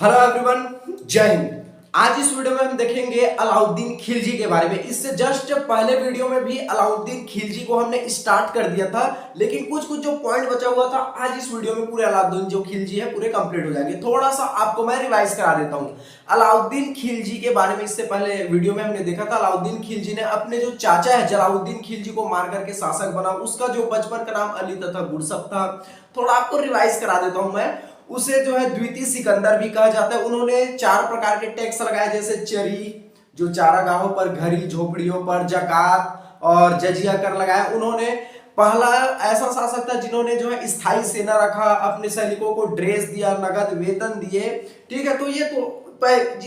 Hello everyone, जय हिंद। आज इस वीडियो में हम देखेंगे अलाउद्दीन खिलजी के बारे में। इससे जस्ट पहले वीडियो में भी अलाउद्दीन खिलजी को हमने स्टार्ट कर दिया था, लेकिन कुछ कुछ जो पॉइंट बचा हुआ था आज इस वीडियो में पूरे अलाउद्दीन जो खिलजी है पूरे कंप्लीट हो जाएंगे। थोड़ा सा आपको मैं रिवाइज करा देता हूँ अलाउद्दीन खिलजी के बारे में। इससे पहले वीडियो में हमने देखा था अलाउद्दीन खिलजी ने अपने जो चाचा है जलालुद्दीन खिलजी को मार करके शासक बना। उसका जो बचपन का नाम अली तथा गुरसब था। थोड़ा आपको रिवाइज करा देता हूं मैं। उसे जो है द्वितीय सिकंदर भी कहा जाता है। उन्होंने 4 प्रकार के टैक्स लगाए, जैसे चरी, जो चारागाहों पर, घरी झोपड़ियों पर, जकात और जजिया कर लगाया। उन्होंने पहला ऐसा शासक था जिन्होंने जो है स्थायी सेना रखा, अपने सैनिकों को ड्रेस दिया, नगद वेतन दिए। ठीक है, तो ये तो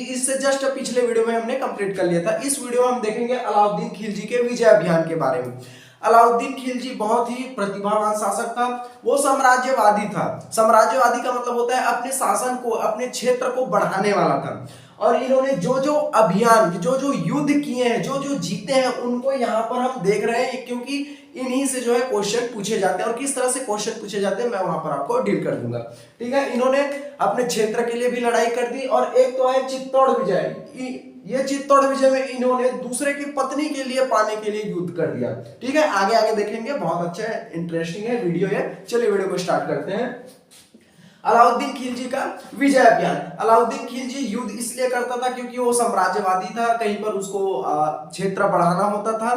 इससे जस्ट पिछले वीडियो में हमने कंप्लीट कर लिया था। इस वीडियो में हम देखेंगे अलाउद्दीन खिलजी के विजय अभियान के बारे में। अलाउद्दीन खिलजी बहुत ही प्रतिभावान शासक था। वो साम्राज्यवादी था। साम्राज्यवादी का मतलब होता है अपने शासन को, अपने क्षेत्र को बढ़ाने वाला था। और इन्होंने जो जो अभियान, जो जो युद्ध किए हैं, जो जो जीते हैं, उनको यहाँ पर हम देख रहे हैं, क्योंकि इन्हीं से जो है क्वेश्चन पूछे जाते हैं। और किस तरह से क्वेश्चन पूछे जाते हैं मैं वहां पर आपको डील कर दूंगा। ठीक है, इन्होंने अपने क्षेत्र के लिए भी लड़ाई कर दी। और एक तो है चित्तौड़ विजय। ये चित्तौड़ विजय में इन्होंने दूसरे की पत्नी के लिए पाने के लिए युद्ध कर दिया। ठीक है, आगे आगे देखेंगे, बहुत अच्छा है, इंटरेस्टिंग है वीडियो है। चलिए वीडियो को स्टार्ट करते हैं। अलाउद्दीन खिलजी का विजय अभियान। अलाउद्दीन खिलजी युद्ध इसलिए करता था क्योंकि वो साम्राज्यवादी था, कहीं पर उसको क्षेत्र बढ़ाना होता था।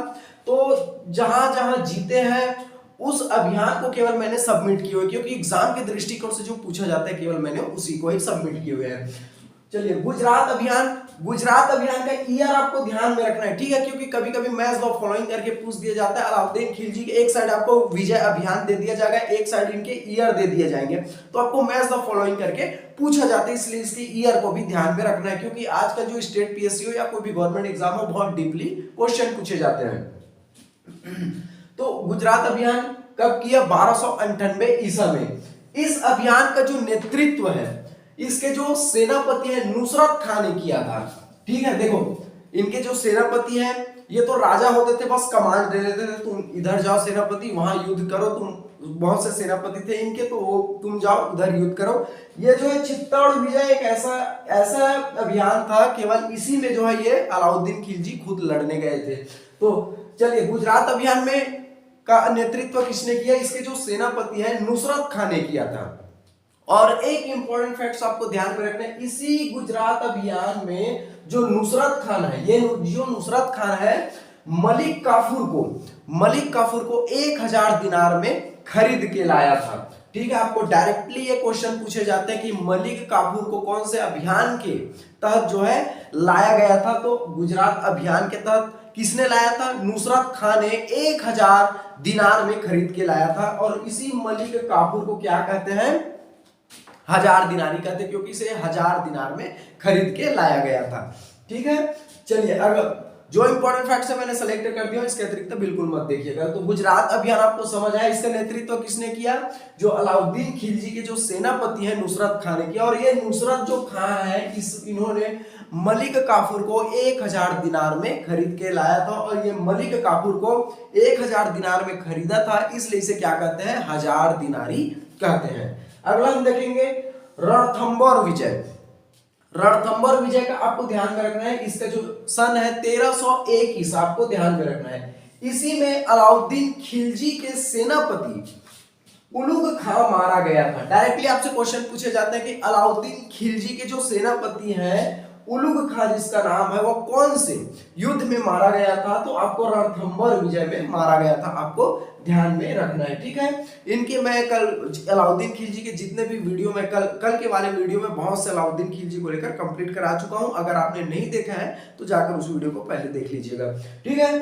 तो जहां जहां जीते हैं उस अभियान को केवल मैंने सबमिट किए हुए, क्योंकि एग्जाम के दृष्टिकोण से जो पूछा जाता है केवल मैंने उसी को ही सबमिट किए हुए हैं। चलिए गुजरात अभियान। गुजरात अभियान का ईयर आपको ध्यान में रखना है। ठीक है, क्योंकि कभी कभी मैच द फॉलोइंग करके पूछ दिया जाता है। अलाउद्दीन खिलजी के एक साइड आपको विजय अभियान दे दिया जाएगा, एक साइड इनके ईयर दे दिए जाएंगे। तो आपको मैच द फॉलोइंग करके पूछा जाता है, इसलिए इसके ईयर को भी ध्यान में रखना है, क्योंकि आजकल जो स्टेट पीएससी हो या कोई भी गवर्नमेंट एग्जाम हो, बहुत डीपली क्वेश्चन पूछे जाते हैं। तो गुजरात अभियान कब किया? 1298 ईसा में। इस अभियान का जो नेतृत्व है, इसके जो सेनापति है नुसरत खान ने किया था। ठीक है, देखो इनके जो सेनापति हैं ये तो राजा होते थे, बस कमांड दे देते थे, तुम इधर जाओ सेनापति, वहां युद्ध करो। तुम बहुत से सेनापति थे इनके, तो तुम जाओ उधर युद्ध करो। ये जो है चित्तौड़ विजय एक ऐसा अभियान था, केवल इसी में जो है ये अलाउद्दीन खिलजी खुद लड़ने गए थे। तो चलिए, गुजरात अभियान में का नेतृत्व किसने किया? इसके जो सेनापति है नुसरत खान ने किया था। और एक इंपॉर्टेंट फैक्ट्स आपको ध्यान में रखना है, इसी गुजरात अभियान में जो नुसरत खान है, ये जो नुसरत खान है मलिक काफूर को 1000 दिनार में खरीद के लाया था। ठीक है, आपको डायरेक्टली ये क्वेश्चन पूछे जाते हैं कि मलिक काफूर को कौन से अभियान के तहत जो है लाया गया था? तो गुजरात अभियान के तहत किसने लाया था? नुसरत खान ने 1000 दिनार में खरीद के लाया था। और इसी मलिक काफूर को क्या कहते हैं? 1000 दिनारी कहते, क्योंकि इसे 1000 दिनार में खरीद के लाया गया था। ठीक है, चलिए अगर जो इंपॉर्टेंट फैक्ट्स है मैंने सेलेक्ट कर दिया, इसके अतिरिक्त बिल्कुल मत देखिएगा। तो गुजरात अभियान आपको समझ आया, इसका नेतृत्व किसने किया? जो अलाउद्दीन खिलजी के जो सेनापति है नुसरत खान ने किया। और ये नुसरत जो खान है, इन्होंने मलिक काफूर को 1000 दिनार में खरीद के लाया था। और ये मलिक काफूर को 1000 दिनार में खरीदा था, इसलिए इसे क्या कहते हैं? 1000 दिनारी कहते हैं। अगला हम देखेंगे रणथंबोर विजय। रणथंबोर विजय का आपको ध्यान में रखना है, इसका जो सन है 1301 ईसा, आपको ध्यान में रखना है। इसी में अलाउद्दीन खिलजी के सेनापति उलुग खां मारा गया था। डायरेक्टली आपसे क्वेश्चन पूछे जाते हैं कि अलाउद्दीन खिलजी के जो सेनापति हैं उलुग खां जिसका नाम है, वो कौन से युद्ध में मारा गया था? तो आपको रणथंबोर विजय में मारा गया था, आपको ध्यान में रखना है। ठीक है, इनके मैं कल अलाउद्दीन खिलजी के जितने भी वीडियो में कल के वाले वीडियो में बहुत से अलाउद्दीन खिलजी को लेकर कंप्लीट करा चुका हूं। अगर आपने नहीं देखा है तो जाकर उस वीडियो को पहले देख लीजिएगा। ठीक है,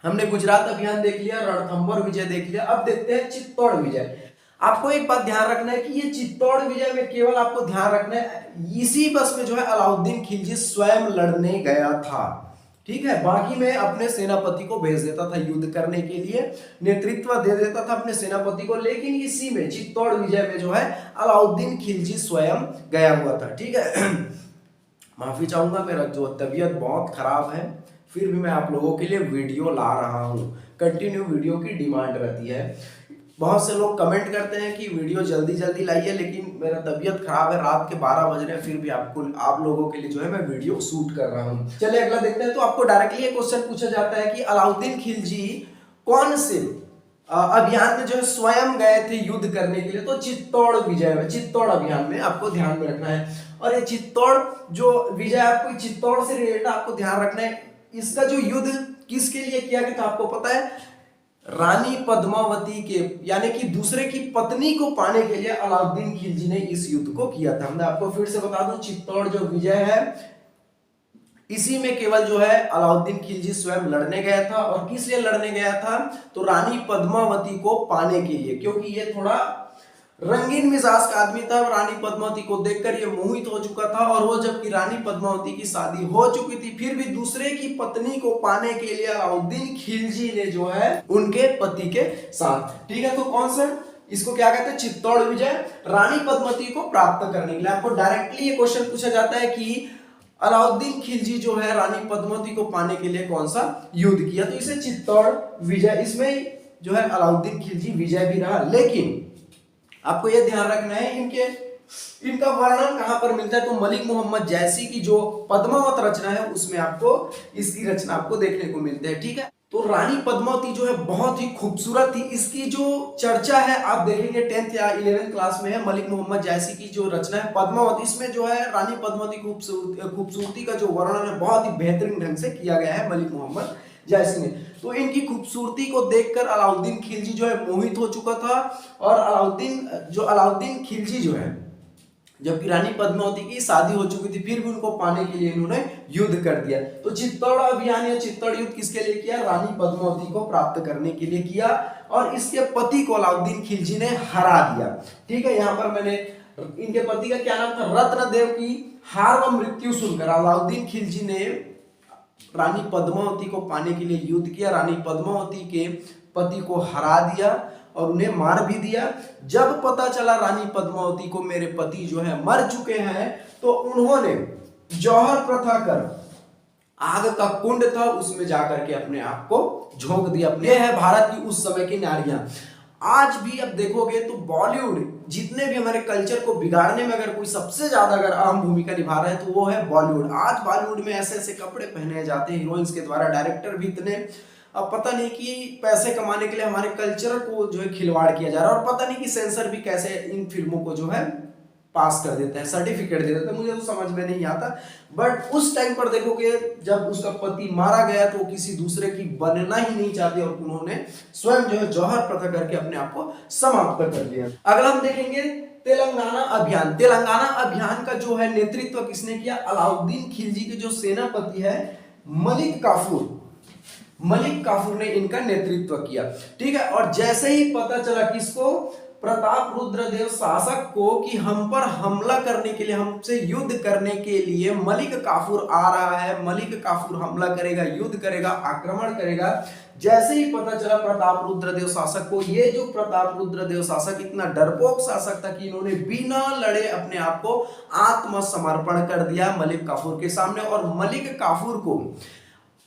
हमने गुजरात अभियान देख लिया, रणथंबोर विजय देख लिया। अब देखते हैं चित्तौड़ विजय। आपको एक बात ध्यान रखना है कि ये चित्तौड़ विजय में केवल आपको ध्यान रखना है, इसी बस में जो है अलाउद्दीन खिलजी स्वयं लड़ने गया था। ठीक है, बाकी में अपने सेनापति को भेज देता था युद्ध करने के लिए, नेतृत्व दे देता था अपने सेनापति को। लेकिन इसी में चित्तौड़ विजय में जो है अलाउद्दीन खिलजी स्वयं गया हुआ था। ठीक है, माफी चाहूंगा, मेरा जो तबीयत बहुत खराब है, फिर भी मैं आप लोगों के लिए वीडियो ला रहा हूं। कंटिन्यू वीडियो की डिमांड रहती है। बहुत से लोग कमेंट करते हैं कि वीडियो जल्दी जल्दी लाइए, लेकिन मेरा तबीयत खराब है, रात के 12 बज रहे हैं, फिर भी आप लोगों के लिए जो है मैं वीडियो शूट कर रहा हूँ। चलिए अगला देखते हैं। तो आपको डायरेक्टली ये क्वेश्चन पूछा जाता है कि अलाउद्दीन खिलजी कौन से अभियान में जो है स्वयं गए थे युद्ध करने के लिए? तो चित्तौड़ विजय में, चित्तौड़ अभियान में आपको ध्यान में रखना है। और ये चित्तौड़ जो विजय आपको चित्तौड़ से रिलेटेड आपको ध्यान रखना है। इसका जो युद्ध किसके लिए किया गया था आपको पता है? रानी पद्मावती के यानी कि दूसरे की पत्नी को पाने के लिए अलाउद्दीन खिलजी ने इस युद्ध को किया था। मैं आपको फिर से बता दूं, चित्तौड़ जो विजय है इसी में केवल जो है अलाउद्दीन खिलजी स्वयं लड़ने गया था। और किस लिए लड़ने गया था? तो रानी पद्मावती को पाने के लिए, क्योंकि ये थोड़ा रंगीन मिजाज का आदमी था। रानी पद्मावती को देखकर ये मोहित हो चुका था, और वो जबकि रानी पद्मावती की शादी हो चुकी थी, फिर भी दूसरे की पत्नी को पाने के लिए अलाउद्दीन खिलजी ने जो है उनके पति के साथ, ठीक है, तो कौन सा इसको क्या कहते हैं? चित्तौड़ विजय, रानी पद्मावती को प्राप्त करने के लिए। आपको डायरेक्टली ये क्वेश्चन पूछा जाता है कि अलाउद्दीन खिलजी जो है रानी पद्मावती को पाने के लिए कौन सा युद्ध किया? तो इसे चित्तौड़ विजय, इसमें जो है अलाउद्दीन खिलजी विजय भी रहा। लेकिन आपको यह ध्यान रखना है इनका वर्णन कहां पर मिलता है? तो मलिक मोहम्मद जैसी की जो पद्मावत रचना है उसमें आपको इसकी रचना आपको देखने को मिलती है, ठीक है। तो रानी पद्मावती जो है बहुत ही खूबसूरत थी। इसकी जो चर्चा है आप देखेंगे 10th या 11th क्लास में है। मलिक मोहम्मद जैसी की जो रचना है पद्मावत, इसमें जो है रानी पद्मावती खूबसूरती का जो वर्णन है बहुत ही बेहतरीन ढंग से किया गया है मलिक मोहम्मद जैसी ने। तो इनकी खूबसूरती को देखकर अलाउद्दीन खिलजी जो है मोहित हो चुका था। और अलाउद्दीन खिलजी जो है जबकि रानी पद्मावती की शादी हो चुकी थी, फिर भी उनको पाने के लिए इन्होंने युद्ध कर दिया। तो चित्तौड़ अभियान या चित्तौड़ युद्ध किसके लिए किया? रानी पद्मावती को प्राप्त करने के लिए किया, और इसके पति को अलाउद्दीन खिलजी ने हरा दिया, ठीक है। यहाँ पर मैंने इनके पति का क्या नाम था? रत्नदेव की हार व मृत्यु सुनकर अलाउद्दीन खिलजी ने रानी पद्मावती को पाने के लिए युद्ध किया, रानी पद्मावती के पति को हरा दिया और उन्हें मार भी दिया। जब पता चला रानी पद्मावती को मेरे पति जो है मर चुके हैं, तो उन्होंने जौहर प्रथा कर आग का कुंड था उसमें जाकर के अपने आप को झोंक दिया। अपने है भारत की उस समय की नारियां। आज भी अब देखोगे तो बॉलीवुड जितने भी हमारे कल्चर को बिगाड़ने में अगर कोई सबसे ज्यादा अगर अहम भूमिका निभा रहा है तो वो है बॉलीवुड। आज बॉलीवुड में ऐसे ऐसे कपड़े पहने जाते हैं हीरोइंस के द्वारा, डायरेक्टर भी इतने, अब पता नहीं कि पैसे कमाने के लिए हमारे कल्चर को जो है खिलवाड़ किया जा रहा है। और पता नहीं कि सेंसर भी कैसे इन फिल्मों को जो है पास कर देता है, सर्टिफिकेट दे देता है, मुझे तो समझ में नहीं आता। बट उस टाइम पर देखोगे जब उसका पति मारा गया तो किसी दूसरे की बनना ही नहीं चाहती, और उन्होंने स्वयं जो है जौहर प्रथा करके अपने आप को समाप्त कर लिया। अगला हम देखेंगे तेलंगाना अभियान। तेलंगाना अभियान का जो है नेतृत्व किसने किया? अलाउद्दीन खिलजी के जो सेनापति है मलिक काफूर ने इनका नेतृत्व किया, ठीक है। और जैसे ही पता चला किसको? प्रताप रुद्रदेव शासक को कि हम पर हमला करने के लिए, हमसे युद्ध करने के लिए मलिक काफूर आ रहा है, मलिक काफूर हमला करेगा, युद्ध करेगा, आक्रमण करेगा। जैसे ही पता चला प्रताप रुद्रदेव शासक को, ये जो प्रताप रुद्रदेव शासक इतना डरपोक शासक था कि इन्होंने बिना लड़े अपने आप को आत्मसमर्पण कर दिया मलिक काफूर के सामने। और मलिक काफूर को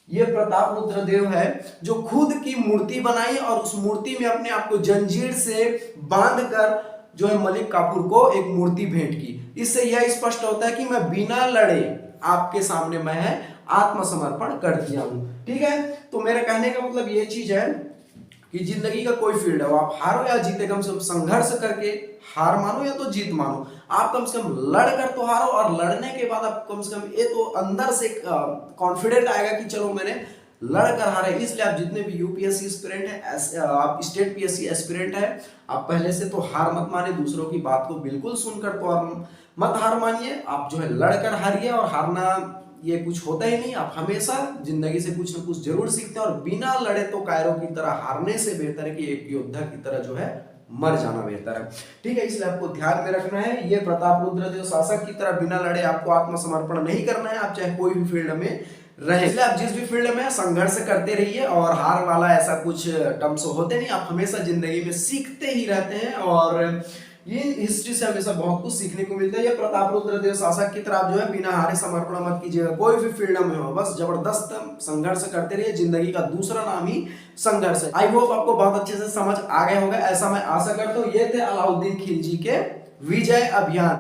ये प्रताप रुद्रदेव है जो खुद की मूर्ति बनाई और उस मूर्ति में अपने आप को जंजीर से बांधकर जो है मलिक काफूर को एक मूर्ति भेंट की। इससे यह स्पष्ट होता है कि मैं बिना लड़े आपके सामने मैं आत्मसमर्पण कर दिया हूं, ठीक है। तो मेरे कहने का मतलब ये चीज है कि जिंदगी का कोई फील्ड हो, आप हारो या जीते, कम से कम संघर्ष करके हार मानो या तो जीत मानो, आप कम से कम लड़ कर तो हारो। और लड़ने के बाद आप कम से कम ये तो अंदर से कॉन्फिडेंट आएगा कि चलो मैंने लड़ कर हारे। इसलिए आप जितने भी यूपीएससी एस्पिरेंट है, आप स्टेट पीएससी एस्पिरेंट है, आप पहले से तो हार मत माने, दूसरों की बात को बिल्कुल सुनकर तो और मत हार मानिए। आप जो है लड़कर हारिए, और हारना ये कुछ होता ही नहीं। आप हमेशा जिंदगी से कुछ ना कुछ जरूर सीखते हैं, और बिना लड़े तो कायरों की तरह हारने से बेहतर है कि एक योद्धा की तरह जो है मर जाना बेहतर है, ठीक है। इसलिए आपको ध्यान में रखना है, ये प्रताप रुद्रदेव शासक की तरह बिना लड़े आपको आत्मसमर्पण नहीं करना है। आप चाहे कोई भी फील्ड में रहे, इसलिए आप जिस भी फील्ड में संघर्ष करते रहिए, और हार वाला ऐसा कुछ टर्म्स होते नहीं। आप हमेशा जिंदगी में सीखते ही रहते हैं, और ये हिस्ट्री से हमेशा बहुत कुछ सीखने को मिलता है। ये प्रतापरुद्र देव शासक की तरह जो है बिना हारे समर्पण मत कीजिएगा, कोई भी फील्ड में हो, बस जबरदस्त संघर्ष करते रहिए। जिंदगी का दूसरा नाम ही संघर्ष है। आई होप आपको बहुत अच्छे से समझ आ गया होगा, ऐसा मैं आशा करता हूँ। ये थे अलाउद्दीन खिलजी के विजय अभियान।